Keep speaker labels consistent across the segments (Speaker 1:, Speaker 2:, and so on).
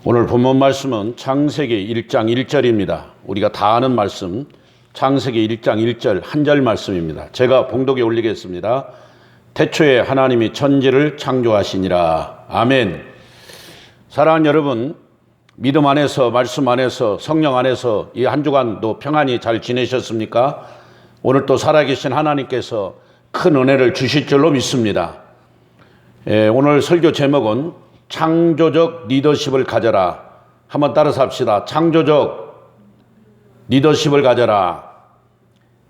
Speaker 1: 오늘 본문 말씀은 창세기 1장 1절입니다. 우리가 다 아는 말씀, 창세기 1장 1절 한 절 말씀입니다. 제가 봉독에 올리겠습니다. 태초에 하나님이 천지를 창조하시니라. 아멘. 사랑하는 여러분, 믿음 안에서, 말씀 안에서, 성령 안에서 이 한 주간도 평안히 잘 지내셨습니까? 오늘 또 살아계신 하나님께서 큰 은혜를 주실 줄로 믿습니다. 오늘 설교 제목은 창조적 리더십을 가져라. 한번 따라서 합시다. 창조적 리더십을 가져라.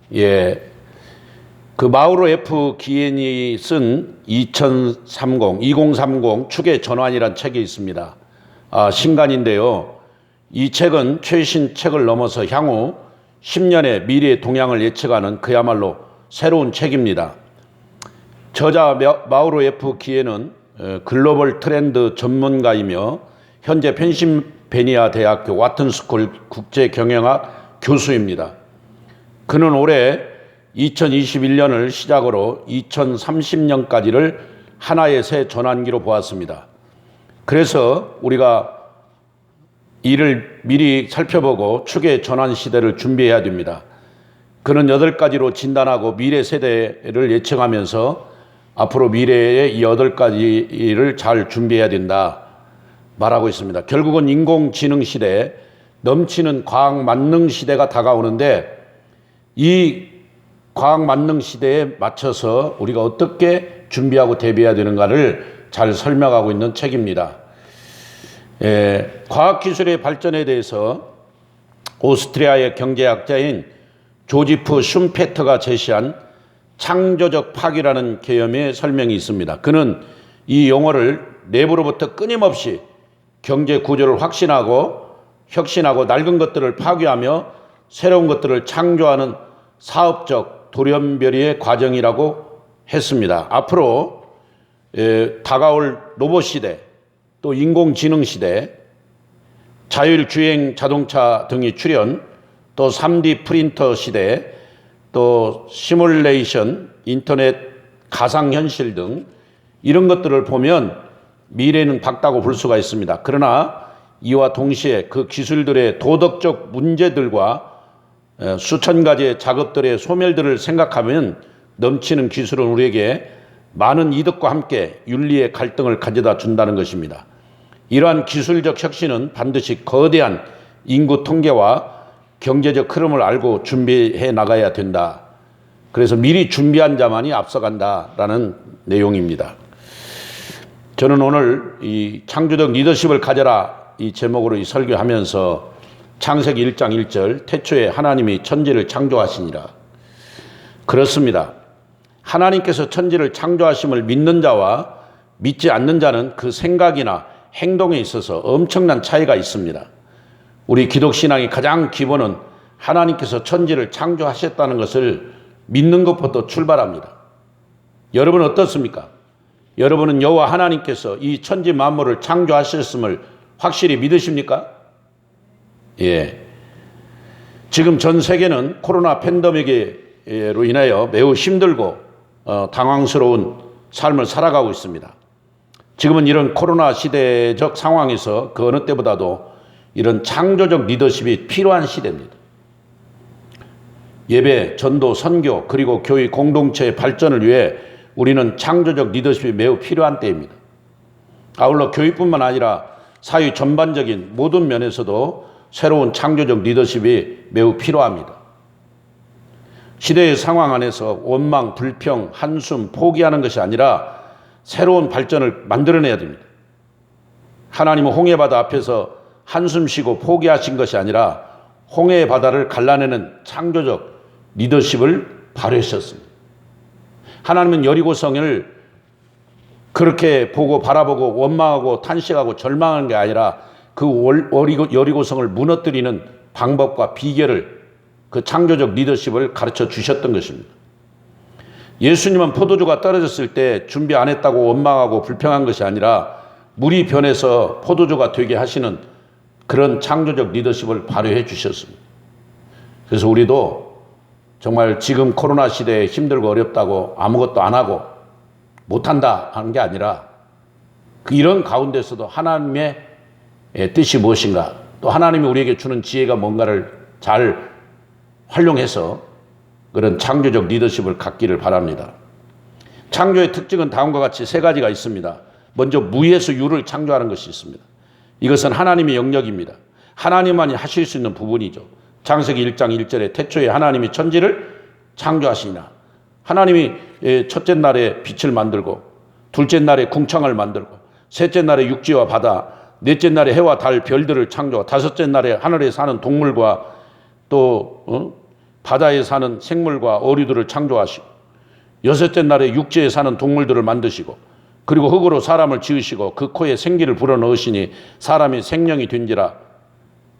Speaker 1: 그 마우로 F 기엔이 쓴 2030 축의 전환이라는 책이 있습니다. 신간인데요. 이 책은 최신 책을 넘어서 향후 10년의 미래의 동향을 예측하는 그야말로 새로운 책입니다. 저자 마우로 F 기엔은 글로벌 트렌드 전문가이며 현재 펜실베니아 대학교 와튼스쿨 국제경영학 교수입니다. 그는 올해 2021년을 시작으로 2030년까지를 하나의 새 전환기로 보았습니다. 그래서 우리가 이를 미리 살펴보고 축의 전환 시대를 준비해야 됩니다. 그는 8가지로 진단하고 미래 세대를 예측하면서 앞으로 미래의 이 8가지를 잘 준비해야 된다 말하고 있습니다. 결국은 인공지능 시대, 넘치는 과학 만능 시대가 다가오는데 이 과학 만능 시대에 맞춰서 우리가 어떻게 준비하고 대비해야 되는가를 잘 설명하고 있는 책입니다. 과학기술의 발전에 대해서 오스트리아의 경제학자인 조지프 슌페터가 제시한 창조적 파괴라는 개념의 설명이 있습니다. 그는 이 용어를 내부로부터 끊임없이 경제 구조를 혁신하고 낡은 것들을 파괴하며 새로운 것들을 창조하는 사업적 돌연변이의 과정이라고 했습니다. 앞으로 다가올 로봇 시대, 또 인공지능 시대, 자율주행 자동차 등이 출현, 또 3D 프린터 시대, 또 시뮬레이션, 인터넷, 가상현실 등 이런 것들을 보면 미래는 밝다고 볼 수가 있습니다. 그러나 이와 동시에 그 기술들의 도덕적 문제들과 수천 가지의 작업들의 소멸들을 생각하면 넘치는 기술은 우리에게 많은 이득과 함께 윤리의 갈등을 가져다 준다는 것입니다. 이러한 기술적 혁신은 반드시 거대한 인구 통계와 경제적 흐름을 알고 준비해 나가야 된다. 그래서 미리 준비한 자만이 앞서간다라는 내용입니다. 저는 오늘 이 창조적 리더십을 가져라 이 제목으로 이 설교하면서 창세기 1장 1절 태초에 하나님이 천지를 창조하시니라. 그렇습니다. 하나님께서 천지를 창조하심을 믿는 자와 믿지 않는 자는 그 생각이나 행동에 있어서 엄청난 차이가 있습니다. 우리 기독신앙의 가장 기본은 하나님께서 천지를 창조하셨다는 것을 믿는 것부터 출발합니다. 여러분은 어떻습니까? 여러분은 여호와 하나님께서 이 천지 만물을 창조하셨음을 확실히 믿으십니까? 지금 전 세계는 코로나 팬데믹으로 인하여 매우 힘들고 당황스러운 삶을 살아가고 있습니다. 지금은 이런 코로나 시대적 상황에서 그 어느 때보다도 이런 창조적 리더십이 필요한 시대입니다. 예배, 전도, 선교, 그리고 교회 공동체의 발전을 위해 우리는 창조적 리더십이 매우 필요한 때입니다. 아울러 교회뿐만 아니라 사회 전반적인 모든 면에서도 새로운 창조적 리더십이 매우 필요합니다. 시대의 상황 안에서 원망, 불평, 한숨, 포기하는 것이 아니라 새로운 발전을 만들어내야 됩니다. 하나님은 홍해바다 앞에서 한숨 쉬고 포기하신 것이 아니라 홍해의 바다를 갈라내는 창조적 리더십을 발휘하셨습니다. 하나님은 여리고성을 그렇게 보고 바라보고 원망하고 탄식하고 절망하는 게 아니라 그 여리고성을 무너뜨리는 방법과 비결을 그 창조적 리더십을 가르쳐 주셨던 것입니다. 예수님은 포도주가 떨어졌을 때 준비 안 했다고 원망하고 불평한 것이 아니라 물이 변해서 포도주가 되게 하시는 그런 창조적 리더십을 발휘해 주셨습니다. 그래서 우리도 정말 지금 코로나 시대에 힘들고 어렵다고 아무것도 안 하고 못한다 하는 게 아니라 이런 가운데서도 하나님의 뜻이 무엇인가, 또 하나님이 우리에게 주는 지혜가 뭔가를 잘 활용해서 그런 창조적 리더십을 갖기를 바랍니다. 창조의 특징은 다음과 같이 세 가지가 있습니다. 먼저 무에서 유를 창조하는 것이 있습니다. 이것은 하나님의 영역입니다. 하나님만이 하실 수 있는 부분이죠. 창세기 1장 1절에 태초에 하나님이 천지를 창조하시니라. 하나님이 첫째 날에 빛을 만들고, 둘째 날에 궁창을 만들고, 셋째 날에 육지와 바다, 넷째 날에 해와 달, 별들을 창조하고, 다섯째 날에 하늘에 사는 동물과 또 바다에 사는 생물과 어류들을 창조하시고, 여섯째 날에 육지에 사는 동물들을 만드시고, 그리고 흙으로 사람을 지으시고 그 코에 생기를 불어넣으시니 사람이 생명이 된지라.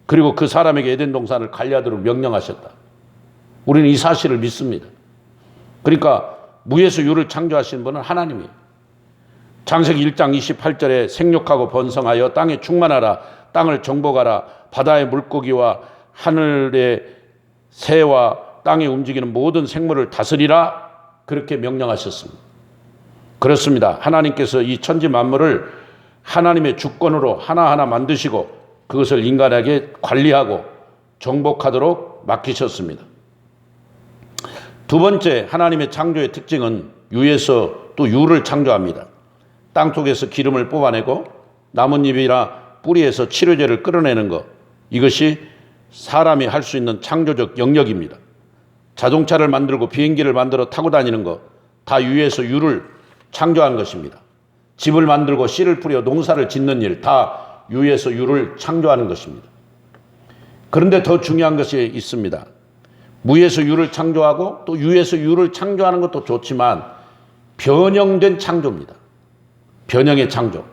Speaker 1: 그리고 그 사람에게 에덴 동산을 관리하도록 명령하셨다. 우리는 이 사실을 믿습니다. 그러니까 무에서 유를 창조하신 분은 하나님이에요. 창세기 1장 28절에 생육하고 번성하여 땅에 충만하라, 땅을 정복하라, 바다의 물고기와 하늘의 새와 땅에 움직이는 모든 생물을 다스리라, 그렇게 명령하셨습니다. 그렇습니다. 하나님께서 이 천지 만물을 하나님의 주권으로 하나하나 만드시고 그것을 인간에게 관리하고 정복하도록 맡기셨습니다. 두 번째, 하나님의 창조의 특징은 유에서 또 유를 창조합니다. 땅속에서 기름을 뽑아내고 나뭇잎이나 뿌리에서 치료제를 끌어내는 것, 이것이 사람이 할 수 있는 창조적 영역입니다. 자동차를 만들고 비행기를 만들어 타고 다니는 것, 다 유에서 유를 창조한 것입니다. 집을 만들고 씨를 뿌려 농사를 짓는 일, 다 유에서 유를 창조하는 것입니다. 그런데 더 중요한 것이 있습니다. 무에서 유를 창조하고 또 유에서 유를 창조하는 것도 좋지만 변형된 창조입니다. 변형의 창조.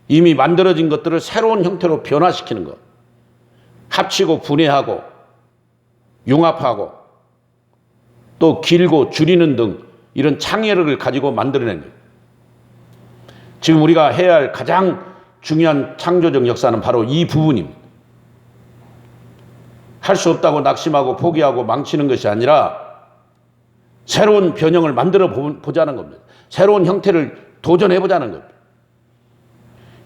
Speaker 1: 이미 만들어진 것들을 새로운 형태로 변화시키는 것. 합치고 분해하고 융합하고 또 길고 줄이는 등 이런 창의력을 가지고 만들어낸 거예요. 지금 우리가 해야 할 가장 중요한 창조적 역사는 바로 이 부분입니다. 할 수 없다고 낙심하고 포기하고 망치는 것이 아니라 새로운 변형을 만들어 보자는 겁니다. 새로운 형태를 도전해 보자는 겁니다.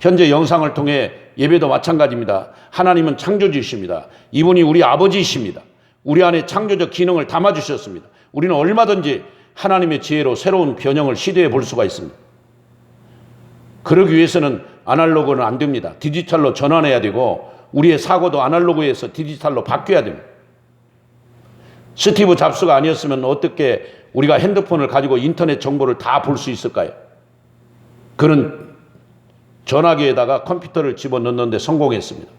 Speaker 1: 현재 영상을 통해 예배도 마찬가지입니다. 하나님은 창조주이십니다. 이분이 우리 아버지이십니다. 우리 안에 창조적 기능을 담아주셨습니다. 우리는 얼마든지 하나님의 지혜로 새로운 변형을 시도해 볼 수가 있습니다. 그러기 위해서는 아날로그는 안 됩니다. 디지털로 전환해야 되고 우리의 사고도 아날로그에서 디지털로 바뀌어야 됩니다. 스티브 잡스가 아니었으면 어떻게 우리가 핸드폰을 가지고 인터넷 정보를 다 볼 수 있을까요? 그는 전화기에다가 컴퓨터를 집어넣는데 성공했습니다.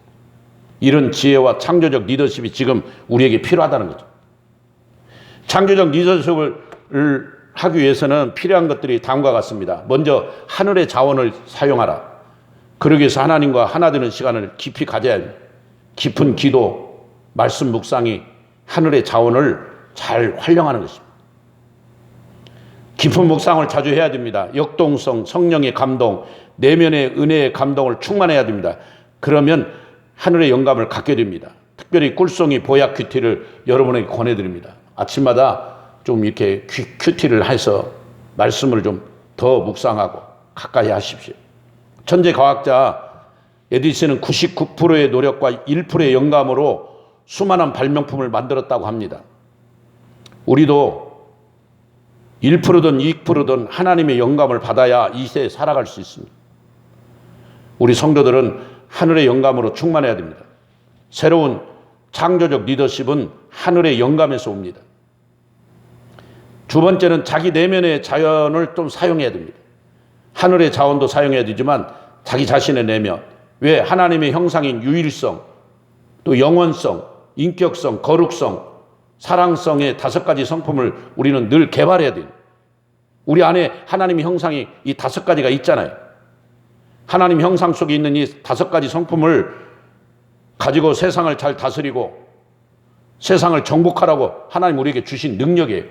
Speaker 1: 이런 지혜와 창조적 리더십이 지금 우리에게 필요하다는 거죠. 창조적 리더십을 하기 위해서는 필요한 것들이 다음과 같습니다. 먼저 하늘의 자원을 사용하라. 그러기 위해서 하나님과 하나 되는 시간을 깊이 가져야 합니다. 깊은 기도, 말씀 묵상이 하늘의 자원을 잘 활용하는 것입니다. 깊은 묵상을 자주 해야 됩니다. 역동성, 성령의 감동, 내면의 은혜의 감동을 충만해야 됩니다. 그러면 하늘의 영감을 갖게 됩니다. 특별히 꿀송이 보약 큐티를 여러분에게 권해드립니다. 아침마다 좀 이렇게 큐티를 해서 말씀을 좀 더 묵상하고 가까이 하십시오. 천재 과학자 에디슨은 99%의 노력과 1%의 영감으로 수많은 발명품을 만들었다고 합니다. 우리도 1%든 2%든 하나님의 영감을 받아야 이 세에 살아갈 수 있습니다. 우리 성도들은 하늘의 영감으로 충만해야 됩니다. 새로운 창조적 리더십은 하늘의 영감에서 옵니다. 두 번째는 자기 내면의 자원을 좀 사용해야 됩니다. 하늘의 자원도 사용해야 되지만 자기 자신의 내면, 왜 하나님의 형상인 유일성, 또 영원성, 인격성, 거룩성, 사랑성의 5가지 성품을 우리는 늘 개발해야 돼요. 우리 안에 하나님의 형상이 이 5가지가 있잖아요. 하나님 형상 속에 있는 이 5가지 성품을 가지고 세상을 잘 다스리고 세상을 정복하라고 하나님 우리에게 주신 능력이에요.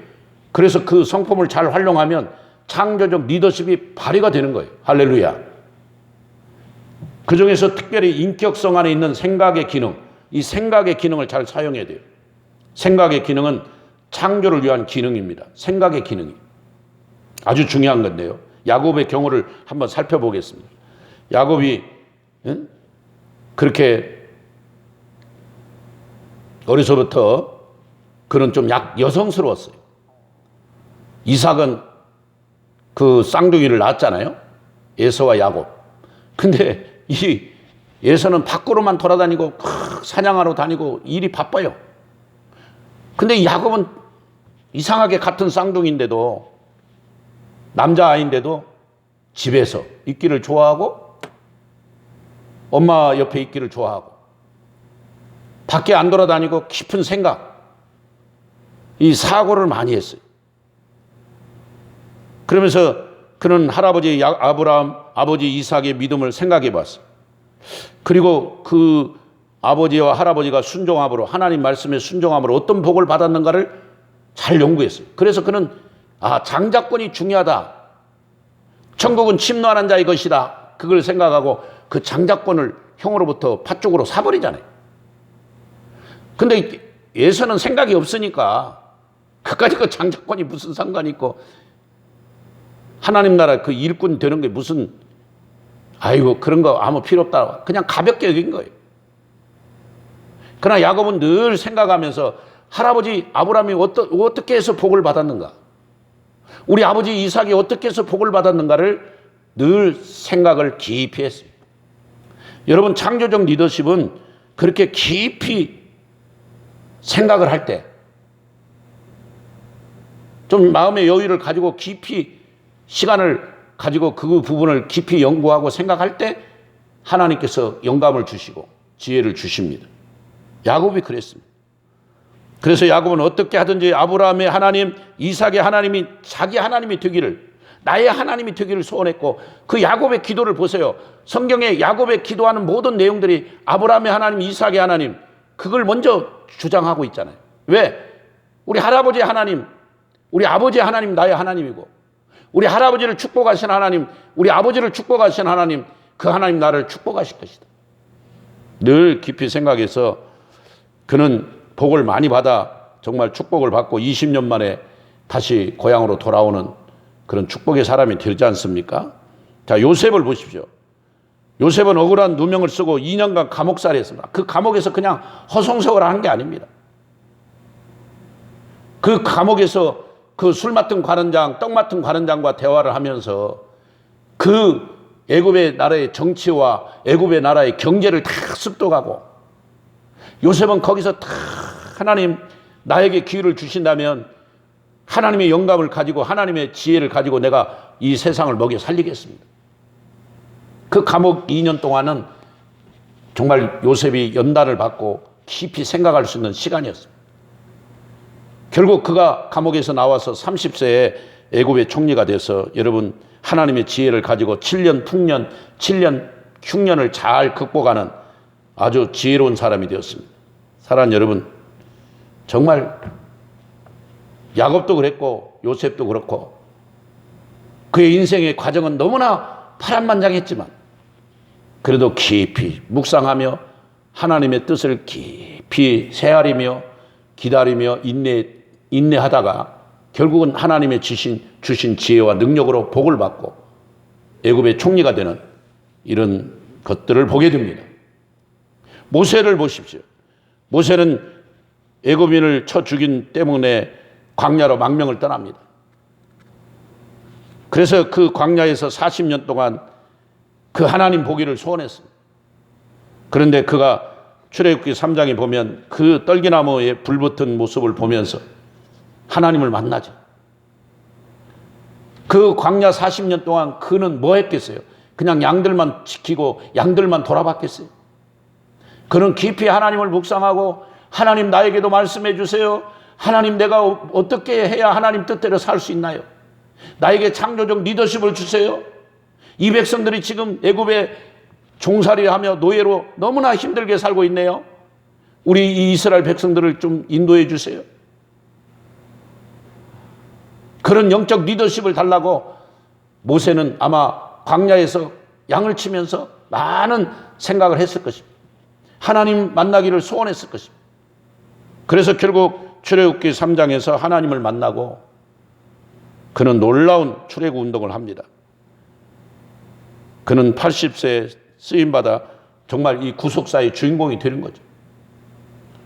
Speaker 1: 그래서 그 성품을 잘 활용하면 창조적 리더십이 발휘가 되는 거예요. 할렐루야. 그 중에서 특별히 인격성 안에 있는 생각의 기능, 이 생각의 기능을 잘 사용해야 돼요. 생각의 기능은 창조를 위한 기능입니다. 생각의 기능이 아주 중요한 건데요. 야곱의 경우를 한번 살펴보겠습니다. 야곱이 그렇게 어려서부터 그는 좀 여성스러웠어요. 이삭은 그 쌍둥이를 낳았잖아요. 에서와 야곱. 근데 이 에서는 밖으로만 돌아다니고 사냥하러 다니고 일이 바빠요. 근데 야곱은 이상하게 같은 쌍둥이인데도, 남자아이인데도 집에서 있기를 좋아하고 엄마 옆에 있기를 좋아하고 밖에 안 돌아다니고 깊은 생각, 이 사고를 많이 했어요. 그러면서 그는 할아버지 아브라함, 아버지 이삭의 믿음을 생각해 봤어요. 그리고 그 아버지와 할아버지가 순종함으로, 하나님 말씀에 순종함으로 어떤 복을 받았는가를 잘 연구했어요. 그래서 그는 장자권이 중요하다. 천국은 침노하는 자의 것이다. 그걸 생각하고 그 장자권을 형으로부터 팥죽으로 사버리잖아요. 근데 예서는 생각이 없으니까 그까짓 그 장자권이 무슨 상관이 있고, 하나님 나라 그 일꾼 되는 게 무슨, 아이고 그런 거 아무 필요 없다. 그냥 가볍게 여긴 거예요. 그러나 야곱은 늘 생각하면서 할아버지 아브라함이 어떻게 해서 복을 받았는가, 우리 아버지 이삭이 어떻게 해서 복을 받았는가를 늘 생각을 깊이 했어요. 여러분, 창조적 리더십은 그렇게 깊이 생각을 할 때, 좀 마음의 여유를 가지고 깊이 시간을 가지고 그 부분을 깊이 연구하고 생각할 때 하나님께서 영감을 주시고 지혜를 주십니다. 야곱이 그랬습니다. 그래서 야곱은 어떻게 하든지 아브라함의 하나님, 이삭의 하나님이 자기 하나님이 되기를, 나의 하나님이 되기를 소원했고, 그 야곱의 기도를 보세요. 성경에 야곱의 기도하는 모든 내용들이 아브라함의 하나님, 이삭의 하나님, 그걸 먼저 주장하고 있잖아요. 왜? 우리 할아버지의 하나님, 우리 아버지의 하나님, 나의 하나님이고, 우리 할아버지를 축복하신 하나님, 우리 아버지를 축복하신 하나님, 그 하나님 나를 축복하실 것이다. 늘 깊이 생각해서 그는 복을 많이 받아 정말 축복을 받고 20년 만에 다시 고향으로 돌아오는 그런 축복의 사람이 되지 않습니까? 자, 요셉을 보십시오. 요셉은 억울한 누명을 쓰고 2년간 감옥살이 했습니다. 그 감옥에서 그냥 허송세월을 한 게 아닙니다. 그 감옥에서 그 술 맡은 관원장, 떡 맡은 관원장과 대화를 하면서 그 애굽의 나라의 정치와 애굽의 나라의 경제를 다 습득하고, 요셉은 거기서 다 하나님 나에게 기회를 주신다면 하나님의 영감을 가지고 하나님의 지혜를 가지고 내가 이 세상을 먹여 살리겠습니다. 그 감옥 2년 동안은 정말 요셉이 연단을 받고 깊이 생각할 수 있는 시간이었습니다. 결국 그가 감옥에서 나와서 30세에 애굽의 총리가 돼서, 여러분, 하나님의 지혜를 가지고 7년 풍년, 7년 흉년을 잘 극복하는 아주 지혜로운 사람이 되었습니다. 사랑하는 여러분, 정말 야곱도 그랬고 요셉도 그렇고 그의 인생의 과정은 너무나 파란만장했지만 그래도 깊이 묵상하며 하나님의 뜻을 깊이 헤아리며 기다리며 인내하다가 결국은 하나님의 주신 지혜와 능력으로 복을 받고 애굽의 총리가 되는 이런 것들을 보게 됩니다. 모세를 보십시오. 모세는 애굽인을 쳐 죽인 때문에 광야로 망명을 떠납니다. 그래서 그 광야에서 40년 동안 그 하나님 보기를 소원했습니다. 그런데 그가 출애굽기 3장에 보면 그 떨기나무에 불붙은 모습을 보면서 하나님을 만나죠. 그 광야 40년 동안 그는 뭐 했겠어요? 그냥 양들만 지키고 양들만 돌아봤겠어요? 그는 깊이 하나님을 묵상하고, 하나님 나에게도 말씀해 주세요. 하나님 내가 어떻게 해야 하나님 뜻대로 살 수 있나요? 나에게 창조적 리더십을 주세요. 이 백성들이 지금 애굽에 종살이하며 노예로 너무나 힘들게 살고 있네요. 우리 이 이스라엘 백성들을 좀 인도해 주세요. 그런 영적 리더십을 달라고 모세는 아마 광야에서 양을 치면서 많은 생각을 했을 것입니다. 하나님 만나기를 소원했을 것입니다. 그래서 결국 출애굽기 3장에서 하나님을 만나고 그는 놀라운 출애굽 운동을 합니다. 그는 80세에 쓰임받아 정말 이 구속사의 주인공이 되는 거죠.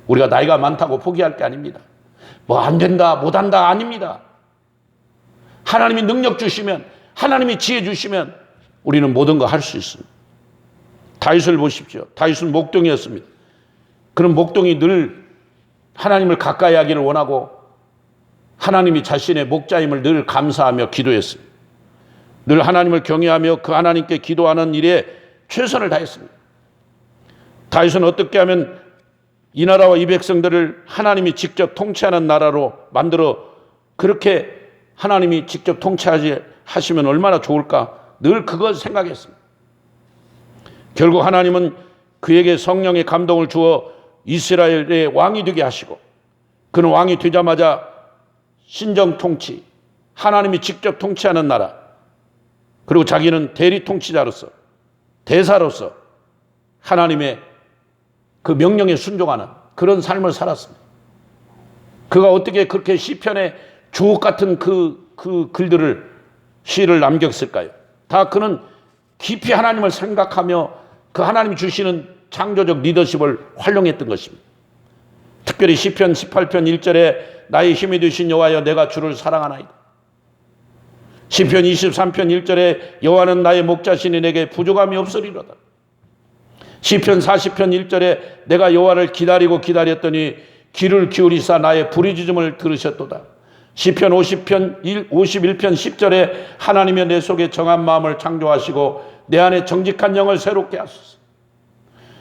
Speaker 1: 우리가 나이가 많다고 포기할 게 아닙니다. 뭐 안 된다, 못한다 아닙니다. 하나님이 능력 주시면, 하나님이 지혜 주시면 우리는 모든 거 할 수 있습니다. 다윗을 보십시오. 다윗은 목동이었습니다. 그런 목동이 늘 하나님을 가까이 하기를 원하고 하나님이 자신의 목자임을 늘 감사하며 기도했습니다. 늘 하나님을 경외하며 그 하나님께 기도하는 일에 최선을 다했습니다. 다윗은 어떻게 하면 이 나라와 이 백성들을 하나님이 직접 통치하는 나라로 만들어 그렇게 하나님이 직접 통치하시면 얼마나 좋을까 늘 그것 생각했습니다. 결국 하나님은 그에게 성령의 감동을 주어 이스라엘의 왕이 되게 하시고 그는 왕이 되자마자 신정 통치, 하나님이 직접 통치하는 나라, 그리고 자기는 대리 통치자로서 대사로서 하나님의 그 명령에 순종하는 그런 삶을 살았습니다. 그가 어떻게 그렇게 시편의 주옥 같은 그 글들을 시를 남겼을까요? 다 그는 깊이 하나님을 생각하며 그 하나님이 주시는 창조적 리더십을 활용했던 것입니다. 특별히 시편 18편 1절에 나의 힘이 되신 여호와여 내가 주를 사랑하나이다. 시편 23편 1절에 여호와는 나의 목자시니 내게 부족함이 없으리로다. 시편 40편 1절에 내가 여호와를 기다리고 기다렸더니 귀를 기울이사 나의 부르짖음을 들으셨도다. 시편 51편 10절에 하나님의 내 속에 정한 마음을 창조하시고 내 안에 정직한 영을 새롭게 하소서.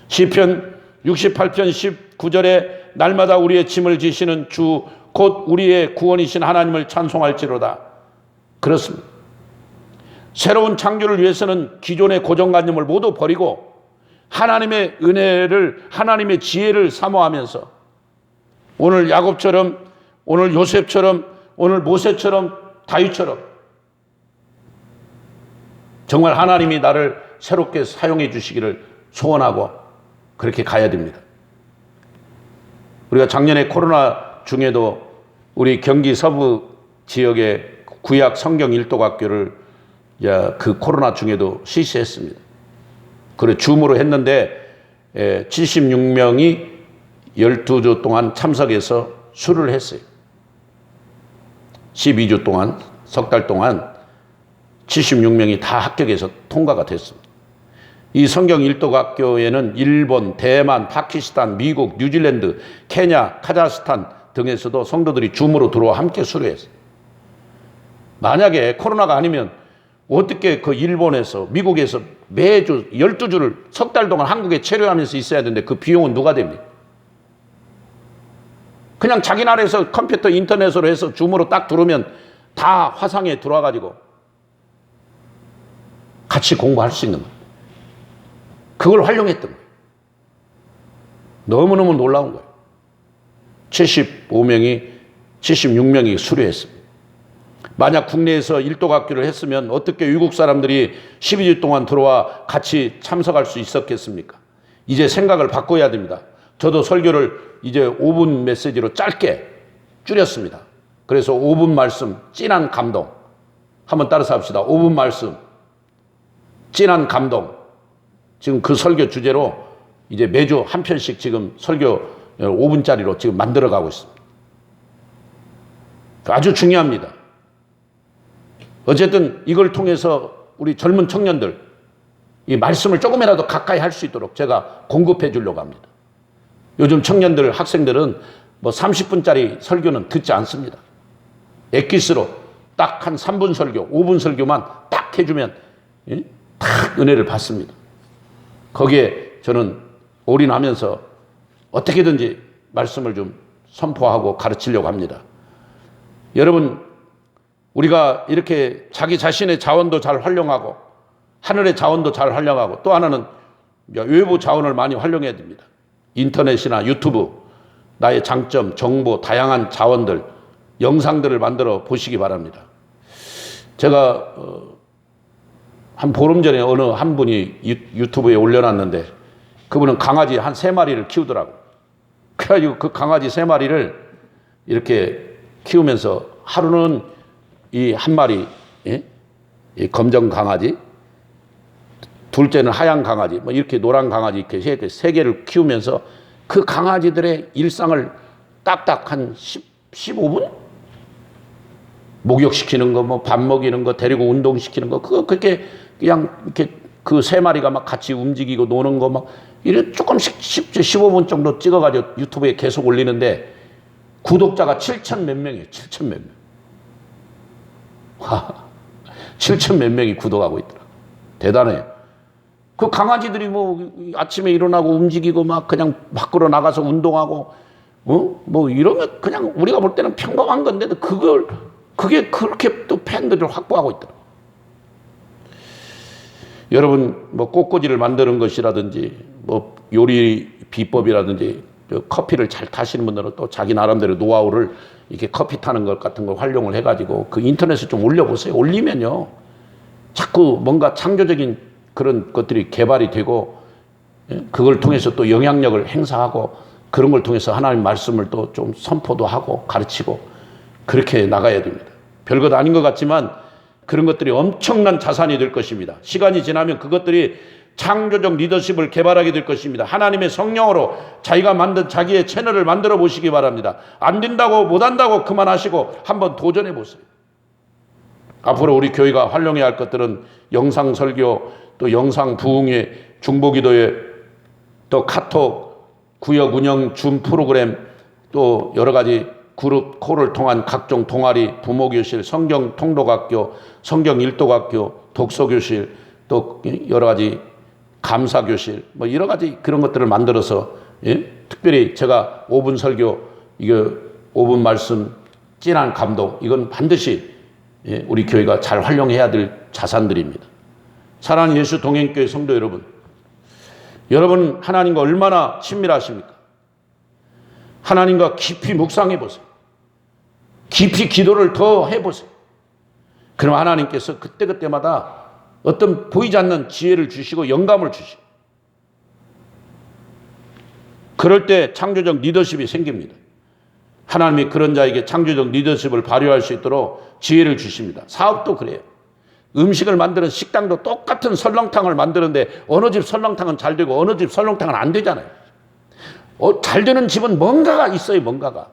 Speaker 1: 시편 68편 19절에 날마다 우리의 짐을 지시는 주 곧 우리의 구원이신 하나님을 찬송할지로다. 그렇습니다. 새로운 창조를 위해서는 기존의 고정관념을 모두 버리고 하나님의 은혜를, 하나님의 지혜를 사모하면서 오늘 야곱처럼, 오늘 요셉처럼, 오늘 모세처럼, 다윗처럼 정말 하나님이 나를 새롭게 사용해 주시기를 소원하고 그렇게 가야 됩니다. 우리가 작년에 코로나 중에도 우리 경기 서부 지역의 구약 성경 일독학교를 그 코로나 중에도 실시했습니다. 그래 줌으로 했는데 76명이 12주 동안 참석해서 수료를 했어요. 12주 동안, 석 달 동안 76명이 다 합격해서 통과가 됐습니다. 이 성경 일독학교에는 일본, 대만, 파키스탄, 미국, 뉴질랜드, 케냐, 카자흐스탄 등에서도 성도들이 줌으로 들어와 함께 수료했어요. 만약에 코로나가 아니면 어떻게 그 일본에서, 미국에서 매주 12주를 석 달 동안 한국에 체류하면서 있어야 되는데 그 비용은 누가 됩니까? 그냥 자기 나라에서 컴퓨터 인터넷으로 해서 줌으로 딱 들어오면 다 화상에 들어와가지고 같이 공부할 수 있는 거예요. 그걸 활용했던 거예요. 너무너무 놀라운 거예요. 76명이 수료했습니다. 만약 국내에서 일독학교를 했으면 어떻게 외국 사람들이 12주 동안 들어와 같이 참석할 수 있었겠습니까? 이제 생각을 바꿔야 됩니다. 저도 설교를 이제 5분 메시지로 짧게 줄였습니다. 그래서 5분 말씀, 진한 감동. 한번 따라서 합시다. 5분 말씀, 진한 감동. 지금 그 설교 주제로 이제 매주 한 편씩 지금 설교 5분짜리로 지금 만들어가고 있습니다. 아주 중요합니다. 어쨌든 이걸 통해서 우리 젊은 청년들 이 말씀을 조금이라도 가까이 할 수 있도록 제가 공급해 주려고 합니다. 요즘 청년들, 학생들은 뭐 30분짜리 설교는 듣지 않습니다. 엑기스로 딱 한 3분 설교, 5분 설교만 딱 해주면 딱 은혜를 받습니다. 거기에 저는 올인하면서 어떻게든지 말씀을 좀 선포하고 가르치려고 합니다. 여러분, 우리가 이렇게 자기 자신의 자원도 잘 활용하고 하늘의 자원도 잘 활용하고 또 하나는 외부 자원을 많이 활용해야 됩니다. 인터넷이나 유튜브, 나의 장점, 정보, 다양한 자원들, 영상들을 만들어 보시기 바랍니다. 제가 한 보름 전에 어느 한 분이 유튜브에 올려놨는데 그분은 강아지 한 3마리를 키우더라고요. 그래가지고 그 강아지 3마리를 이렇게 키우면서 하루는 이 한 마리, 이 검정 강아지, 둘째는 하얀 강아지, 뭐 이렇게 노란 강아지 이렇게 세 개를 키우면서 그 강아지들의 일상을 딱딱 한 15분? 목욕시키는 거, 뭐 밥 먹이는 거, 데리고 운동시키는 거, 그거 그렇게 그냥 이렇게 그 세 마리가 막 같이 움직이고 노는 거 막 이렇게 조금씩 15분 정도 찍어가지고 유튜브에 계속 올리는데 구독자가 7천 몇 명이에요. 7천 몇 명. 와, 7천 몇 명이 구독하고 있더라고요. 대단해요. 그 강아지들이 뭐 아침에 일어나고 움직이고 막 그냥 밖으로 나가서 운동하고 뭐 이러면 그냥 우리가 볼 때는 평범한 건데도 그게 그렇게 또 팬들을 확보하고 있더라고요. 여러분 뭐 꽃꽂이를 만드는 것이라든지 뭐 요리 비법이라든지 커피를 잘 타시는 분들은 또 자기 나름대로 노하우를 이렇게 커피 타는 것 같은 걸 활용을 해가지고 그 인터넷에 좀 올려보세요. 올리면요 자꾸 뭔가 창조적인 그런 것들이 개발이 되고 그걸 통해서 또 영향력을 행사하고 그런 걸 통해서 하나님 말씀을 또 좀 선포도 하고 가르치고 그렇게 나가야 됩니다. 별것 아닌 것 같지만 그런 것들이 엄청난 자산이 될 것입니다. 시간이 지나면 그것들이 창조적 리더십을 개발하게 될 것입니다. 하나님의 성령으로 자기가 만든 자기의 채널을 만들어 보시기 바랍니다. 안 된다고 못한다고 그만하시고 한번 도전해 보세요. 앞으로 우리 교회가 활용해야 할 것들은 영상 설교, 또 영상 부흥회, 중보기도회, 또 카톡, 구역 운영 줌 프로그램, 또 여러 가지 그룹 콜을 통한 각종 동아리, 부모교실, 성경 통독학교, 성경 일독학교, 독서교실, 또 여러 가지 감사교실, 뭐 여러 가지 그런 것들을 만들어서 특별히 제가 5분 설교, 이거 5분 말씀, 진한 감동, 이건 반드시 우리 교회가 잘 활용해야 될 자산들입니다. 사랑하는 예수 동행교회 성도 여러분, 여러분 하나님과 얼마나 친밀하십니까? 하나님과 깊이 묵상해 보세요. 깊이 기도를 더 해보세요. 그럼 하나님께서 그때그때마다 어떤 보이지 않는 지혜를 주시고 영감을 주시고 그럴 때 창조적 리더십이 생깁니다. 하나님이 그런 자에게 창조적 리더십을 발휘할 수 있도록 지혜를 주십니다. 사업도 그래요. 음식을 만드는 식당도 똑같은 설렁탕을 만드는데 어느 집 설렁탕은 잘 되고 어느 집 설렁탕은 안 되잖아요. 잘 되는 집은 뭔가가 있어요. 뭔가가.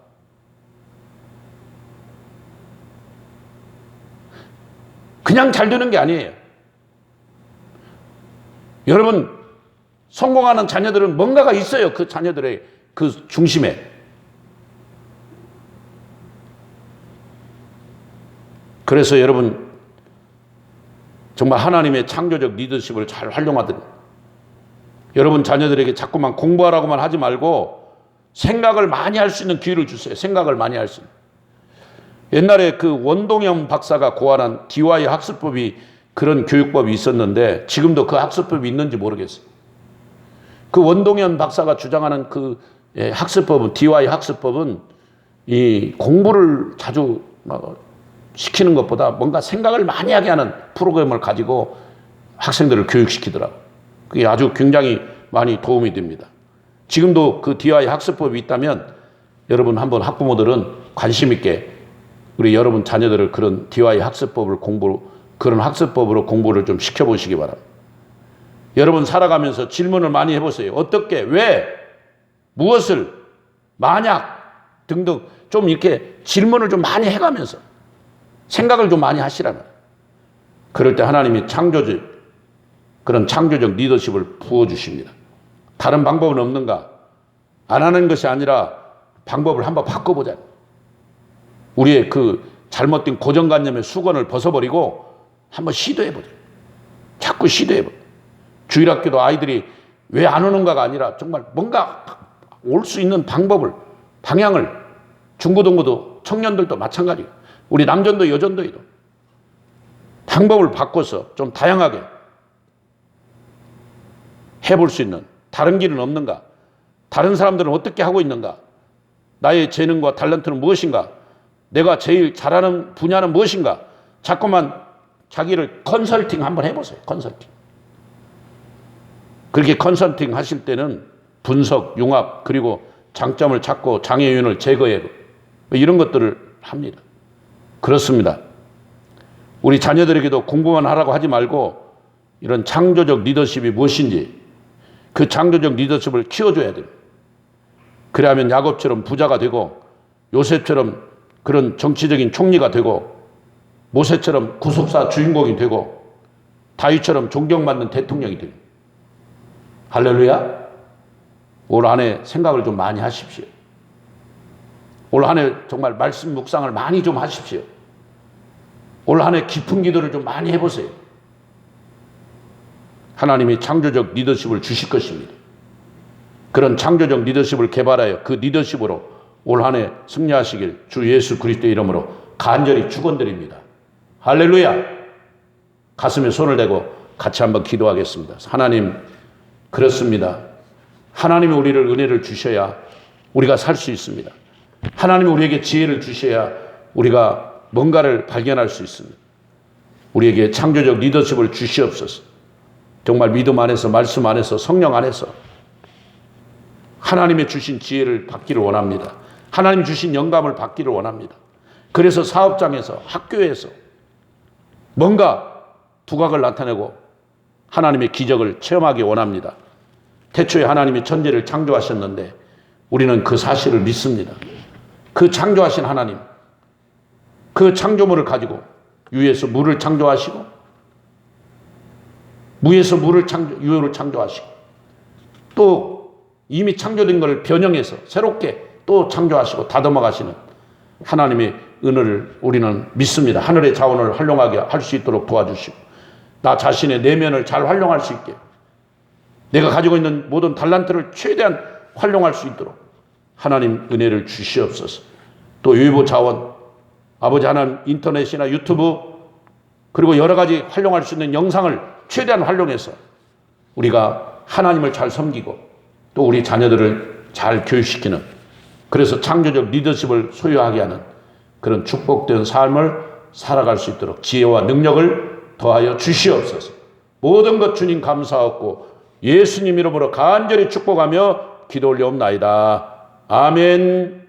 Speaker 1: 그냥 잘 되는 게 아니에요. 여러분 성공하는 자녀들은 뭔가가 있어요. 그 자녀들의 그 중심에. 그래서 여러분 정말 하나님의 창조적 리더십을 잘 활용하든 여러분 자녀들에게 자꾸만 공부하라고만 하지 말고 생각을 많이 할 수 있는 기회를 주세요. 생각을 많이 할 수 있는. 옛날에 그 원동현 박사가 고안한 DY 학습법이 그런 교육법이 있었는데 지금도 그 학습법이 있는지 모르겠어요. 그 원동현 박사가 주장하는 그 학습법은 DY 학습법은 이 공부를 자주 시키는 것보다 뭔가 생각을 많이 하게 하는 프로그램을 가지고 학생들을 교육시키더라고요. 그게 아주 굉장히 많이 도움이 됩니다. 지금도 그 DY 학습법이 있다면 여러분 한번 학부모들은 관심 있게 우리 여러분 자녀들을 그런 DY 학습법을 그런 학습법으로 공부를 좀 시켜보시기 바랍니다. 여러분 살아가면서 질문을 많이 해보세요. 어떻게, 왜, 무엇을, 만약 등등 좀 이렇게 질문을 좀 많이 해가면서 생각을 좀 많이 하시라는. 그럴 때 하나님이 그런 창조적 리더십을 부어주십니다. 다른 방법은 없는가? 안 하는 것이 아니라 방법을 한번 바꿔보자. 우리의 그 잘못된 고정관념의 수건을 벗어버리고 한번 시도해보자. 자꾸 시도해보자. 주일학교도 아이들이 왜 안 오는가가 아니라 정말 뭔가 올 수 있는 방법을, 방향을, 중고등부도 청년들도 마찬가지고 우리 남전도 여전도에도 방법을 바꿔서 좀 다양하게 해볼 수 있는 다른 길은 없는가? 다른 사람들은 어떻게 하고 있는가? 나의 재능과 탤런트는 무엇인가? 내가 제일 잘하는 분야는 무엇인가? 자꾸만 자기를 컨설팅 한번 해보세요. 컨설팅. 그렇게 컨설팅 하실 때는 분석, 융합, 그리고 장점을 찾고 장애 요인을 제거하고 이런 것들을 합니다. 그렇습니다. 우리 자녀들에게도 공부만 하라고 하지 말고 이런 창조적 리더십이 무엇인지 그 창조적 리더십을 키워줘야 됩니다. 그래야면 야곱처럼 부자가 되고 요셉처럼 그런 정치적인 총리가 되고 모세처럼 구속사 주인공이 되고 다윗처럼 존경받는 대통령이 됩니다. 할렐루야. 올 한 해 생각을 좀 많이 하십시오. 올 한 해 정말 말씀 묵상을 많이 좀 하십시오. 올 한 해 깊은 기도를 좀 많이 해보세요. 하나님이 창조적 리더십을 주실 것입니다. 그런 창조적 리더십을 개발하여 그 리더십으로 올 한 해 승리하시길 주 예수 그리스도의 이름으로 간절히 축원드립니다. 할렐루야. 가슴에 손을 대고 같이 한번 기도하겠습니다. 하나님, 그렇습니다. 하나님이 우리를 은혜를 주셔야 우리가 살 수 있습니다. 하나님이 우리에게 지혜를 주셔야 우리가 뭔가를 발견할 수 있습니다. 우리에게 창조적 리더십을 주시옵소서. 정말 믿음 안에서, 말씀 안에서, 성령 안에서 하나님의 주신 지혜를 받기를 원합니다. 하나님 주신 영감을 받기를 원합니다. 그래서 사업장에서, 학교에서 뭔가 두각을 나타내고 하나님의 기적을 체험하기 원합니다. 태초에 하나님이 천지를 창조하셨는데 우리는 그 사실을 믿습니다. 그 창조하신 하나님, 그 창조물을 가지고 유에서 물을 창조하시고 무에서 유를 창조하시고 또 이미 창조된 것을 변형해서 새롭게 또 창조하시고 다듬어 가시는 하나님의 은혜를 우리는 믿습니다. 하늘의 자원을 활용하게 할 수 있도록 도와주시고 나 자신의 내면을 잘 활용할 수 있게 내가 가지고 있는 모든 달란트를 최대한 활용할 수 있도록 하나님 은혜를 주시옵소서. 또 유보 자원, 아버지 하나님 인터넷이나 유튜브 그리고 여러 가지 활용할 수 있는 영상을 최대한 활용해서 우리가 하나님을 잘 섬기고 또 우리 자녀들을 잘 교육시키는 그래서 창조적 리더십을 소유하게 하는 그런 축복된 삶을 살아갈 수 있도록 지혜와 능력을 더하여 주시옵소서. 모든 것 주님 감사하고 예수님 이름으로 간절히 축복하며 기도 올려옵나이다. 아멘.